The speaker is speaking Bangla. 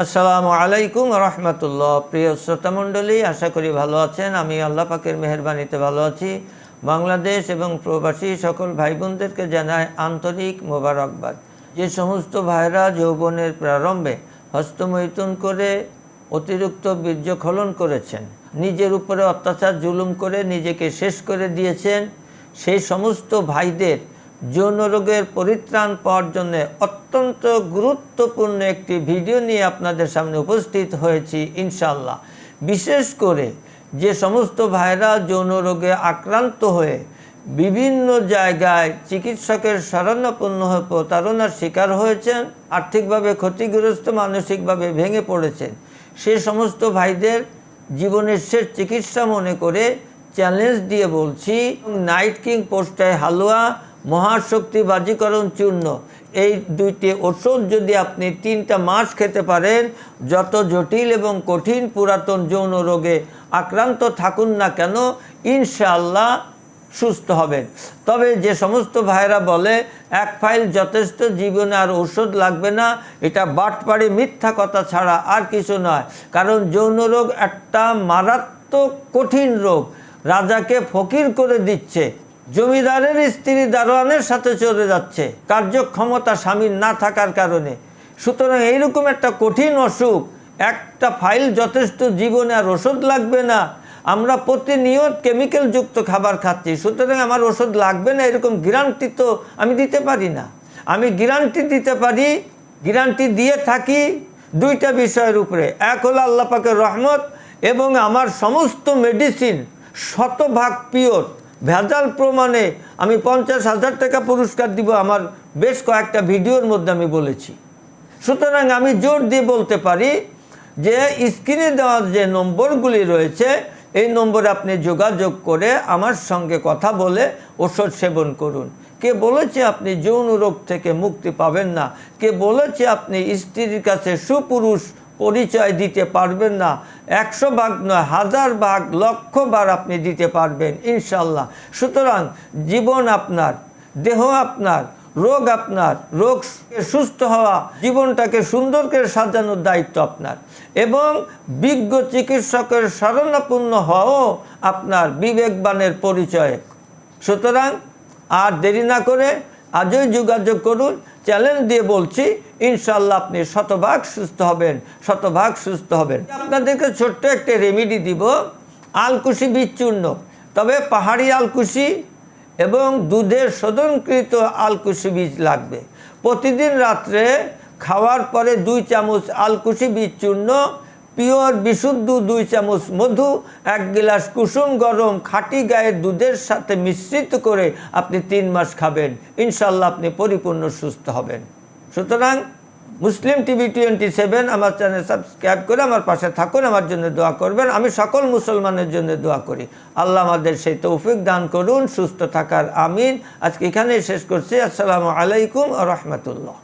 আসসালামু আলাইকুম রহমতুল্লাহ। প্রিয় শ্রোতামণ্ডলী, আশা করি ভালো আছেন। আমি আল্লাহ পাকের মেহেরবানিতে ভালো আছি। বাংলাদেশ এবং প্রবাসী সকল ভাই বোনদেরকে জানাই আন্তরিক মোবারকবাদ। যে সমস্ত ভাইরা যৌবনের প্রারম্ভে হস্তমৈথুন করে অতিরিক্ত বীর্যস্খলন করেছেন, নিজের উপরে অত্যাচার জুলুম করে নিজেকে শেষ করে দিয়েছেন, সেই সমস্ত ভাইদের যৌন রোগের পরিত্রাণ পাওয়ার জন্য অত্যন্ত গুরুত্বপূর্ণ একটি ভিডিও নিয়ে আপনাদের সামনে উপস্থিত হয়েছি ইনশাআল্লাহ। বিশেষ করে যে সমস্ত ভাইরা যৌন রোগে আক্রান্ত হয়ে বিভিন্ন জায়গায় চিকিৎসকের শরণাপন্ন হয়ে প্রতারণার শিকার হয়েছেন, আর্থিকভাবে ক্ষতিগ্রস্ত, মানসিকভাবে ভেঙে পড়েছেন, সে সমস্ত ভাইদের জীবনের শেষ চিকিৎসা মনে করে চ্যালেঞ্জ দিয়ে বলছি, নাইট কিং পোস্টায় হালুয়া, মহাশক্তি বাজিকরণ চূর্ণ, এই দুইটি ওষুধ যদি আপনি 3টা মাস খেতে পারেন, যত জটিল এবং কঠিন পুরাতন যৌন রোগে আক্রান্ত থাকুন না কেন ইনশাআল্লাহ সুস্থ হবেন। তবে যে সমস্ত ভাইরা বলে এক ফাইল যথেষ্ট, জীবনে আর ওষুধ লাগবে না, এটা বাটপাড়ি মিথ্যা কথা ছাড়া আর কিছু নয়। কারণ যৌন রোগ একটা মারাত্মক কঠিন রোগ, রাজাকে ফকির করে দিচ্ছে, জমিদারের স্ত্রী দারোয়ানের সাথে চলে যাচ্ছে কার্যক্ষমতা স্বামীর না থাকার কারণে। সুতরাং এইরকম একটা কঠিন অসুখ, একটা ফাইল যথেষ্ট, জীবনে আর ওষুধ লাগবে না। আমরা প্রতিনিয়ত কেমিক্যালযুক্ত খাবার খাচ্ছি, সুতরাং আমার ওষুধ লাগবে না এরকম গ্যারান্টি তো আমি দিতে পারি না। আমি গ্যারান্টি দিতে পারি, গ্যারান্টি দিয়ে থাকি দুইটা বিষয়ের উপরে। এক হলো আল্লাহ পাকের রহমত, এবং আমার সমস্ত মেডিসিন শতভাগ পিওর। ভেজাল প্রমাণে আমি 50,000 টাকা পুরস্কার দিব, আমার বেশ কয়েকটা ভিডিওর মধ্যে আমি বলেছি। সুতরাং আমি জোর দিয়ে বলতে পারি যে স্ক্রিনে দেওয়া যে নম্বরগুলি রয়েছে, এই নম্বরে আপনি যোগাযোগ করে আমার সঙ্গে কথা বলে ওষুধ সেবন করুন। কে বলেছে আপনি যৌন রোগ থেকে মুক্তি পাবেন না? কে বলেছে আপনি স্ত্রীর কাছে সুপুরুষ পরিচয় দিতে পারবেন না? 100 ভাগ নয়, 1000 ভাগ, লক্ষ বার আপনি দিতে পারবেন ইনশাল্লাহ। সুতরাং জীবন আপনার, দেহ আপনার, রোগ আপনার, রোগ সুস্থ হওয়া, জীবনটাকে সুন্দর করে সাজানোর দায়িত্ব আপনার, এবং বিজ্ঞ চিকিৎসকের শরণাপন্ন হওয়াও আপনার বিবেকবানের পরিচয়। সুতরাং আর দেরি না করে আজই যোগাযোগ করুন। চ্যালেঞ্জ দিয়ে বলছি ইনশাল্লাহ আপনি শতভাগ সুস্থ হবেন, শতভাগ সুস্থ হবেন। আপনাদেরকে ছোট্ট একটা রেমেডি দিব, আলকুশি বীজ চূর্ণ, তবে পাহাড়ি আলকুশি এবং দুধের শোধনকৃত আলকুশি বীজ লাগবে। প্রতিদিন রাত্রে খাওয়ার পরে 2 চামচ আলকুশি বীজ চূর্ণ, পিওর বিশুদ্ধ 2 চামচ মধু, 1 গ্লাস কুসুম গরম খাঁটি গায়ের দুধের সাথে মিশ্রিত করে আপনি 3 মাস খাবেন, ইনশাল্লাহ আপনি পরিপূর্ণ সুস্থ হবেন। সুতরাং মুসলিম টিভি 27 আমার চ্যানেল সাবস্ক্রাইব করে আমার পাশে থাকুন, আমার জন্য দোয়া করবেন। আমি সকল মুসলমানের জন্য দোয়া করি, আল্লাহ আমাদের সেই তৌফিক দান করুন সুস্থ থাকার, আমিন। আজকে এখানেই শেষ করছি। আসসালামু আলাইকুম ওয়া রাহমাতুল্লাহ।